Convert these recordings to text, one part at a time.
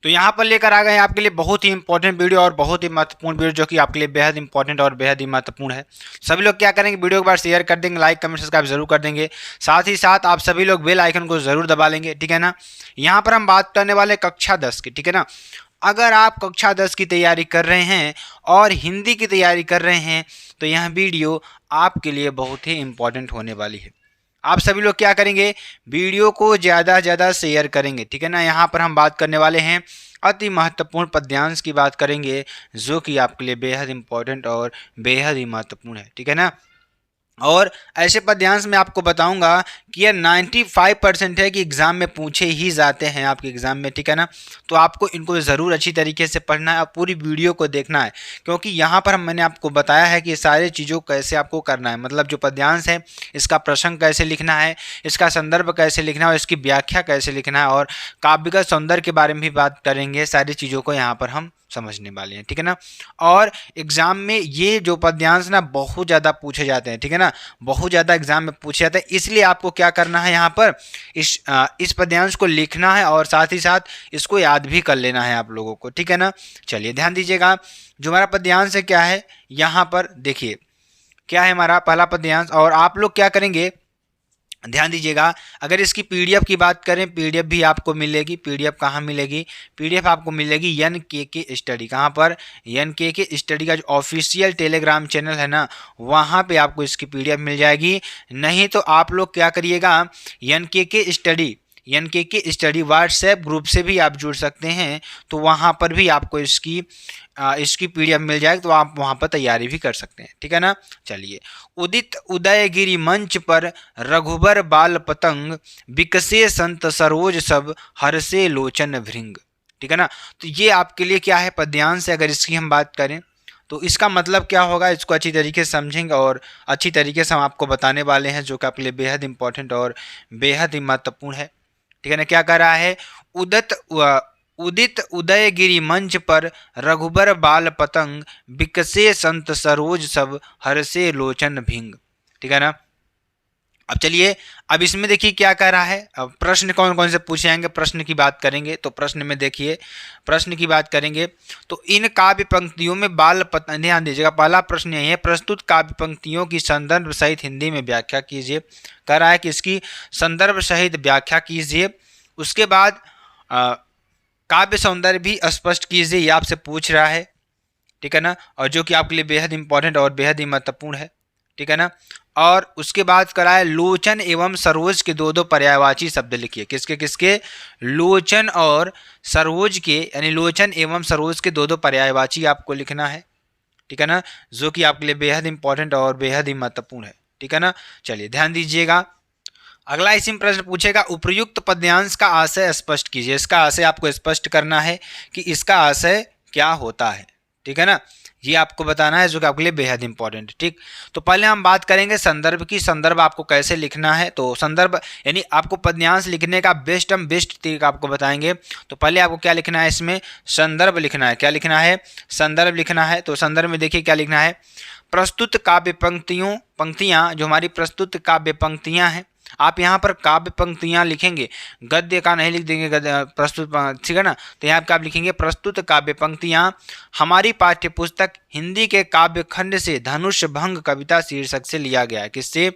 तो यहाँ पर लेकर आ गए हैं आपके लिए बहुत ही इंपॉर्टेंट वीडियो और बहुत ही महत्वपूर्ण वीडियो, जो कि आपके लिए बेहद इंपॉर्टेंट और बेहद ही महत्वपूर्ण है। सभी लोग क्या करेंगे, वीडियो को बार शेयर कर देंगे, लाइक कमेंट सब्सक्राइब जरूर कर देंगे। साथ ही साथ आप सभी लोग बेल आइकन को जरूर दबा लेंगे, ठीक है ना। यहाँ पर हम बात करने वाले कक्षा 10 की, ठीक है ना। अगर आप कक्षा 10 की तैयारी कर रहे हैं और हिंदी की तैयारी कर रहे हैं तो यह वीडियो आपके लिए बहुत ही इंपॉर्टेंट होने वाली है। आप सभी लोग क्या करेंगे, वीडियो को ज़्यादा से ज़्यादा शेयर करेंगे, ठीक है ना। यहाँ पर हम बात करने वाले हैं अति महत्वपूर्ण पद्यांश की बात करेंगे, जो कि आपके लिए बेहद इंपॉर्टेंट और बेहद ही महत्वपूर्ण है, ठीक है ना। और ऐसे पद्यांश में आपको बताऊंगा कि यह 95% है कि एग्ज़ाम में पूछे ही जाते हैं आपके एग्ज़ाम में, ठीक है ना। तो आपको इनको ज़रूर अच्छी तरीके से पढ़ना है और पूरी वीडियो को देखना है, क्योंकि यहाँ पर मैंने आपको बताया है कि ये सारी चीज़ों को कैसे आपको करना है। मतलब जो पद्यांश है, इसका प्रसंग कैसे लिखना है, इसका संदर्भ कैसे लिखना है और इसकी व्याख्या कैसे लिखना है, और काव्यगत सौंदर्य के बारे में भी बात करेंगे। सारी चीज़ों को यहाँ पर हम समझने वाले हैं, ठीक है ना। और एग्जाम में ये जो पद्यांश ना बहुत ज़्यादा पूछे जाते हैं, ठीक है ना। बहुत ज़्यादा एग्जाम में पूछे जाते हैं, इसलिए आपको क्या करना है, यहाँ पर इस पद्यांश को लिखना है और साथ ही साथ इसको याद भी कर लेना है आप लोगों को, ठीक है ना। चलिए ध्यान दीजिएगा, जो हमारा पद्यांश है क्या है, यहाँ पर देखिए क्या है हमारा पहला पद्यांश। और आप लोग क्या करेंगे, ध्यान दीजिएगा, अगर इसकी पीडीएफ की बात करें, पीडीएफ भी आपको मिलेगी। पीडीएफ कहाँ मिलेगी, पीडीएफ आपको मिलेगी NKK स्टडी। कहाँ पर, NKK स्टडी का जो ऑफिशियल टेलीग्राम चैनल है ना, वहाँ पे आपको इसकी पीडीएफ मिल जाएगी। नहीं तो आप लोग क्या करिएगा, NKK स्टडी व्हाट्सएप ग्रुप से भी आप जुड़ सकते हैं, तो वहाँ पर भी आपको इसकी पीडीएफ मिल जाएगी, तो आप वहाँ पर तैयारी भी कर सकते हैं, ठीक है ना। चलिए, उदित उदयगिरि मंच पर रघुबर बाल पतंग, बिकसे संत सरोज सब, हर्षे लोचन भृंग, ठीक है ना। तो ये आपके लिए क्या है, पद्यांश है। अगर इसकी हम बात करें तो इसका मतलब क्या होगा, इसको अच्छी तरीके से समझेंगे और अच्छी तरीके से हम आपको बताने वाले हैं, जो कि आपके लिए बेहद इंपॉर्टेंट और बेहद ही महत्वपूर्ण है, ठीक है ना। क्या कह रहा है, उदित उदयगिरि मंच पर रघुबर बाल पतंग, बिकसे संत सरोज सब, हर्षे लोचन भिंग, ठीक है ना। अब चलिए, अब इसमें देखिए क्या कह रहा है। अब प्रश्न कौन कौन से पूछे जाएंगे, प्रश्न की बात करेंगे तो प्रश्न में देखिए, प्रश्न की बात करेंगे तो इन काव्य पंक्तियों में बाल पतंग, ध्यान दीजिएगा, पहला प्रश्न यही है, प्रस्तुत काव्य पंक्तियों की संदर्भ सहित हिंदी में व्याख्या कीजिए। कह रहा है कि इसकी संदर्भ सहित व्याख्या कीजिए। उसके बाद काव्य सौंदर्य भी स्पष्ट कीजिए, ये आपसे पूछ रहा है, ठीक है ना। और जो कि आपके लिए बेहद इंपॉर्टेंट और बेहद ही महत्वपूर्ण है, ठीक है ना। और उसके बाद कराए लोचन एवं सरोज के दो दो पर्यायवाची शब्द लिखिए। किसके किसके, लोचन और सरोज के, यानी लोचन एवं सरोज के दो दो पर्यायवाची आपको लिखना है, ठीक है ना, जो कि आपके लिए बेहद इंपॉर्टेंट और बेहद ही महत्वपूर्ण है, ठीक है ना। चलिए ध्यान दीजिएगा, अगला इसी में प्रश्न पूछेगा, उपर्युक्त पद्यांश का आशय स्पष्ट कीजिए। इसका आशय आपको स्पष्ट करना है कि इसका आशय क्या होता है, ठीक है ना, ये आपको बताना है, जो कि आपके लिए बेहद इंपॉर्टेंट है, ठीक। तो पहले हम बात करेंगे संदर्भ की। संदर्भ आपको कैसे लिखना है, तो संदर्भ यानी आपको पद्यांश लिखने का बेस्ट तरीका आपको बताएंगे। तो पहले आपको क्या लिखना है, इसमें संदर्भ लिखना है। क्या लिखना है, संदर्भ लिखना है। तो संदर्भ में देखिए क्या लिखना है, प्रस्तुत काव्य पंक्तियाँ, जो हमारी प्रस्तुत काव्य पंक्तियाँ हैं, आप यहाँ पर काव्य पंक्तियाँ लिखेंगे, गद्य का नहीं लिख देंगे, प्रस्तुत, ठीक है ना। तो यहाँ पर आप लिखेंगे प्रस्तुत काव्य पंक्तियाँ हमारी पाठ्यपुस्तक हिंदी के काव्य खंड से धनुष भंग कविता शीर्षक से लिया गया है। किससे,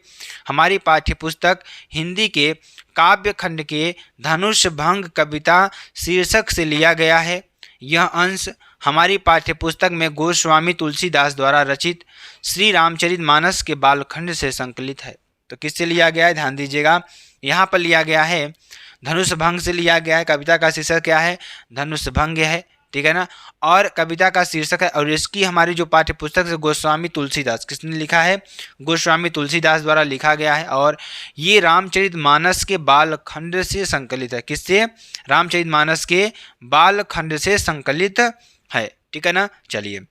हमारी पाठ्यपुस्तक हिंदी के काव्य खंड के धनुष भंग कविता शीर्षक से लिया गया है। यह अंश हमारी पाठ्यपुस्तक में गोस्वामी तुलसीदास द्वारा रचित श्री रामचरितमानस के बालखंड से संकलित है। तो किससे लिया गया है, ध्यान दीजिएगा, यहाँ पर लिया गया है धनुष भंग से लिया गया है। कविता का शीर्षक क्या है, धनुष भंग है, ठीक है ना। और कविता का शीर्षक है, और इसकी हमारी जो पाठ्यपुस्तक से गोस्वामी तुलसीदास, किसने लिखा है, गोस्वामी तुलसीदास द्वारा लिखा गया है। और ये रामचरितमानस के बालखंड से संकलित है। किससे, रामचरितमानस के बालखंड से संकलित है, ठीक है ना। चलिए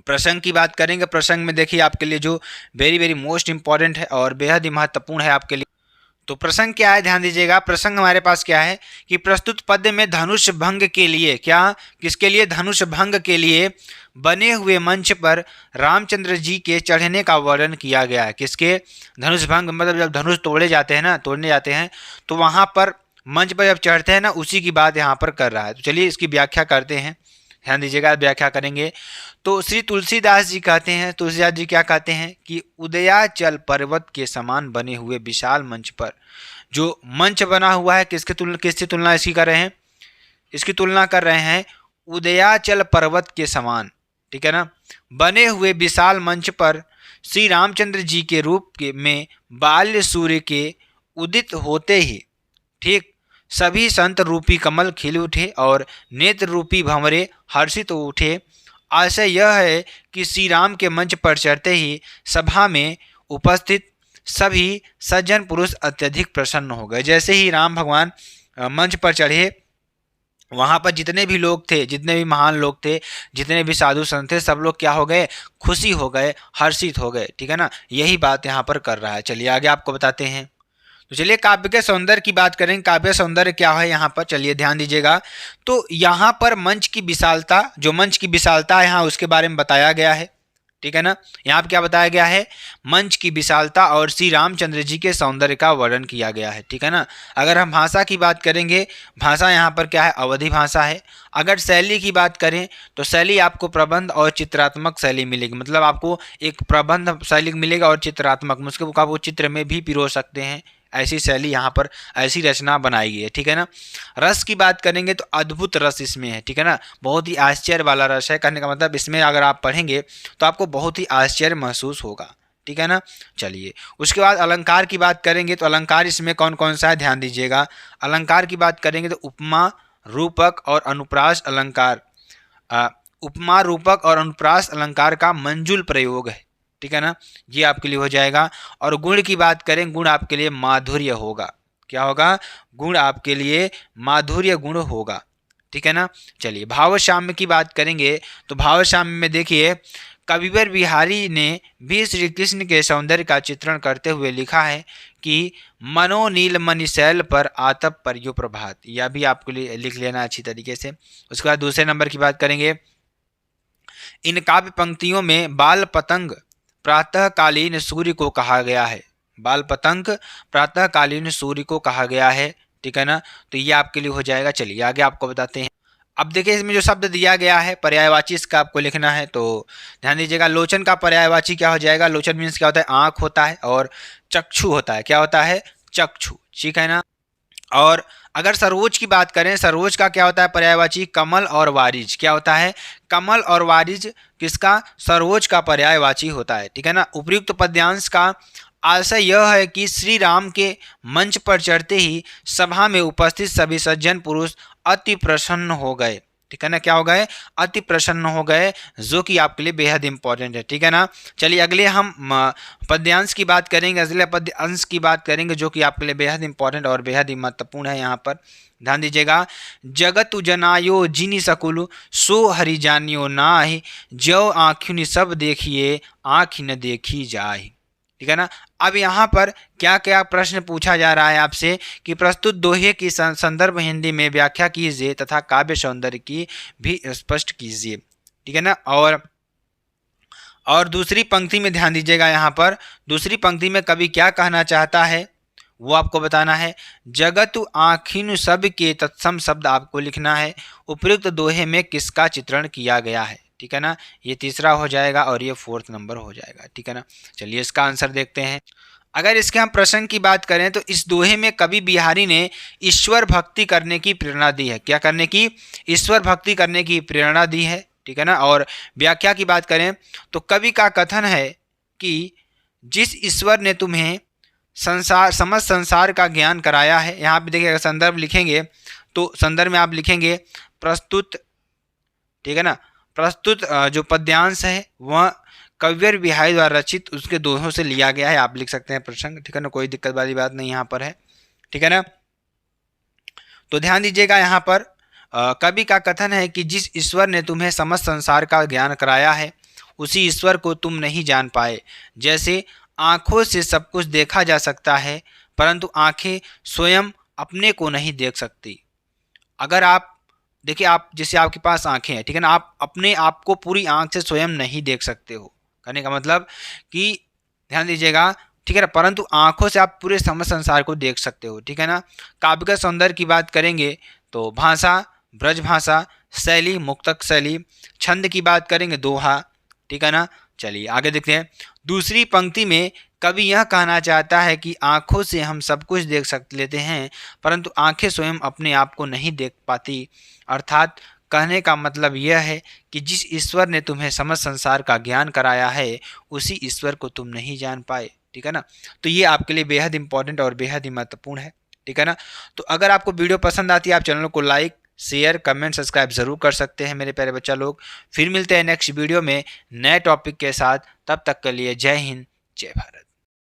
प्रसंग की बात करेंगे। प्रसंग में देखिए आपके लिए जो वेरी वेरी मोस्ट इंपॉर्टेंट है और बेहद ही महत्वपूर्ण है आपके लिए। तो प्रसंग क्या है, ध्यान दीजिएगा, प्रसंग हमारे पास क्या है कि प्रस्तुत पद्य में धनुष भंग के लिए, क्या किसके लिए, धनुष भंग के लिए बने हुए मंच पर रामचंद्र जी के चढ़ने का वर्णन किया गया है। किसके, धनुष भंग, मतलब जब धनुष तोड़े जाते हैं ना, तोड़ने जाते हैं तो वहाँ पर मंच पर जब चढ़ते हैं ना, उसी की बात यहाँ पर कर रहा है। तो चलिए इसकी व्याख्या करते हैं, ध्यान दीजिएगा, व्याख्या करेंगे। तो श्री तुलसीदास जी कहते हैं, तुलसीदास जी क्या कहते हैं कि उदयाचल पर्वत के समान बने हुए विशाल मंच पर, जो मंच बना हुआ है किससे तुलना इसकी कर रहे हैं, इसकी तुलना कर रहे हैं उदयाचल पर्वत के समान, ठीक है ना, बने हुए विशाल मंच पर श्री रामचंद्र जी के रूप में बाल्य सूर्य के उदित होते ही, ठीक, सभी संत रूपी कमल खिल उठे और नेत्र रूपी भंवरे हर्षित उठे। आशय यह है कि श्री राम के मंच पर चढ़ते ही सभा में उपस्थित सभी सज्जन पुरुष अत्यधिक प्रसन्न हो गए। जैसे ही राम भगवान मंच पर चढ़े, वहाँ पर जितने भी लोग थे, जितने भी महान लोग थे, जितने भी साधु संत थे, सब लोग क्या हो गए, खुशी हो गए, हर्षित हो गए, ठीक है ना। यही बात यहाँ पर कर रहा है। चलिए आगे आपको बताते हैं। तो चलिए काव्य के सौंदर्य की बात करें। काव्य सौंदर्य क्या है यहाँ पर, चलिए ध्यान दीजिएगा। तो यहाँ पर मंच की विशालता, जो मंच की विशालता है यहाँ, उसके बारे में बताया गया है, ठीक है ना। यहाँ पर क्या बताया गया है, मंच की विशालता और श्री रामचंद्र जी के सौंदर्य का वर्णन किया गया है, ठीक है ना। अगर हम भाषा की बात करेंगे, भाषा यहाँ पर क्या है, अवधि भाषा है। अगर शैली की बात करें तो शैली आपको प्रबंध और चित्रात्मक शैली मिलेगी, मतलब आपको एक प्रबंध शैली मिलेगा और चित्रात्मक, उसके आप वो चित्र में भी पिरो सकते हैं, ऐसी शैली यहाँ पर, ऐसी रचना बनाई गई है, ठीक है ना। रस की बात करेंगे तो अद्भुत रस इसमें है, ठीक है ना, बहुत ही आश्चर्य वाला रस है। कहने का मतलब इसमें अगर आप पढ़ेंगे तो आपको बहुत ही आश्चर्य महसूस होगा, ठीक है ना। चलिए उसके बाद अलंकार की बात करेंगे। तो अलंकार इसमें कौन कौन सा है, ध्यान दीजिएगा। अलंकार की बात करेंगे तो उपमा, रूपक और अनुप्रास अलंकार, उपमा, रूपक और अनुप्रास अलंकार का मंजुल प्रयोग है, ठीक है ना, ये आपके लिए हो जाएगा। और गुण की बात करें, गुण आपके लिए माधुर्य होगा। क्या होगा, गुण आपके लिए माधुर्य गुण होगा, ठीक है ना। चलिए भावसाम्य की बात करेंगे। तो भावसाम्य में देखिए, कविवर बिहारी ने भी श्री कृष्ण के सौंदर्य का चित्रण करते हुए लिखा है कि मनो नील मणिशैल पर आतप पर यो प्रभात, यह भी आपके लिए लिख लेना अच्छी तरीके से। उसके बाद दूसरे नंबर की बात करेंगे। इन काव्य पंक्तियों में बाल पतंग प्रातःकालीन सूर्य को कहा गया है, बाल पतंग प्रातःकालीन सूर्य को कहा गया है, ठीक है ना। तो ये आपके लिए हो जाएगा। चलिए आगे आपको बताते हैं। अब देखिए इसमें जो शब्द दिया गया है पर्यायवाची, इसका आपको लिखना है। तो ध्यान दीजिएगा, लोचन का पर्यायवाची क्या हो जाएगा, लोचन मीन्स क्या होता है, आँख होता है, और चक्षु होता है, क्या होता है, चक्षु, ठीक है ना। और अगर सरोज की बात करें, सरोज का क्या होता है पर्यायवाची, कमल और वारिज, क्या होता है, कमल और वारिज किसका, सरोज का पर्यायवाची होता है, ठीक है ना। उपर्युक्त पद्यांश का आशय यह है कि श्री राम के मंच पर चढ़ते ही सभा में उपस्थित सभी सज्जन पुरुष अति प्रसन्न हो गए, ठीक है ना, क्या हो गए, अति प्रसन्न हो गए, जो कि आपके लिए बेहद इंपॉर्टेंट है, ठीक है ना। चलिए अगले हम पद्यांश की बात करेंगे, अगले पद्यांश की बात करेंगे जो कि आपके लिए बेहद इंपॉर्टेंट और बेहद ही महत्वपूर्ण है। यहाँ पर ध्यान दीजिएगा, जगत जनायो जिनि सकुल सो हरि जानियो नाहि, जो आँखिन सब देखिए आँखि न देखी जाहि, ठीक है ना। अब यहाँ पर क्या क्या प्रश्न पूछा जा रहा है आपसे कि प्रस्तुत दोहे की संदर्भ हिंदी में व्याख्या कीजिए तथा काव्य सौंदर्य की भी स्पष्ट कीजिए, ठीक है ना। और दूसरी पंक्ति में ध्यान दीजिएगा, यहाँ पर दूसरी पंक्ति में कवि क्या कहना चाहता है वो आपको बताना है। जगत आँखिन सब के तत्सम शब्द आपको लिखना है। उपयुक्त दोहे में किसका चित्रण किया गया है, ठीक है ना, ये तीसरा हो जाएगा और ये फोर्थ नंबर हो जाएगा, ठीक है ना। चलिए इसका आंसर देखते हैं। अगर इसके हम प्रसंग की बात करें तो इस दोहे में कवि बिहारी ने ईश्वर भक्ति करने की प्रेरणा दी है, क्या करने की, ईश्वर भक्ति करने की प्रेरणा दी है, ठीक है ना। और व्याख्या की बात करें तो कवि का कथन है कि जिस ईश्वर ने तुम्हें समस्त संसार का ज्ञान कराया है। यहाँ पे देखिए अगर संदर्भ लिखेंगे तो संदर्भ में आप लिखेंगे प्रस्तुत, ठीक है ना, प्रस्तुत जो पद्यांश है वह कविवर बिहारी द्वारा रचित उसके दोहों से लिया गया है, आप लिख सकते हैं प्रसंग, ठीक है ना, कोई दिक्कत वाली बात नहीं यहाँ पर है, ठीक है ना। तो ध्यान दीजिएगा, यहाँ पर कवि का कथन है कि जिस ईश्वर ने तुम्हें समस्त संसार का ज्ञान कराया है उसी ईश्वर को तुम नहीं जान पाए। जैसे आँखों से सब कुछ देखा जा सकता है परंतु आँखें स्वयं अपने को नहीं देख सकती। अगर आप देखिए, आप जैसे आपके पास आँखें हैं, ठीक है ना, आप अपने आप को पूरी आँख से स्वयं नहीं देख सकते हो। कहने का मतलब कि ध्यान दीजिएगा, ठीक है ना, परंतु आंखों से आप पूरे समस्त संसार को देख सकते हो। ठीक है ना। काव्य का सौंदर्य की बात करेंगे तो भाषा, ब्रज भाषा, शैली, मुक्तक शैली। छंद की बात करेंगे दोहा। ठीक है ना। चलिए आगे देखते हैं। दूसरी पंक्ति में कवि यह कहना चाहता है कि आंखों से हम सब कुछ देख सकते लेते हैं, परंतु आंखें स्वयं अपने आप को नहीं देख पाती। अर्थात कहने का मतलब यह है कि जिस ईश्वर ने तुम्हें समस्त संसार का ज्ञान कराया है, उसी ईश्वर को तुम नहीं जान पाए। ठीक है ना। तो ये आपके लिए बेहद इंपॉर्टेंट और बेहद ही महत्वपूर्ण है। ठीक है ना। तो अगर आपको वीडियो पसंद आती है, आप चैनल को लाइक, शेयर, कमेंट, सब्सक्राइब जरूर कर सकते हैं मेरे प्यारे बच्चा लोग। फिर मिलते हैं नेक्स्ट वीडियो में नए टॉपिक के साथ। तब तक के लिए जय हिंद, जय भारत।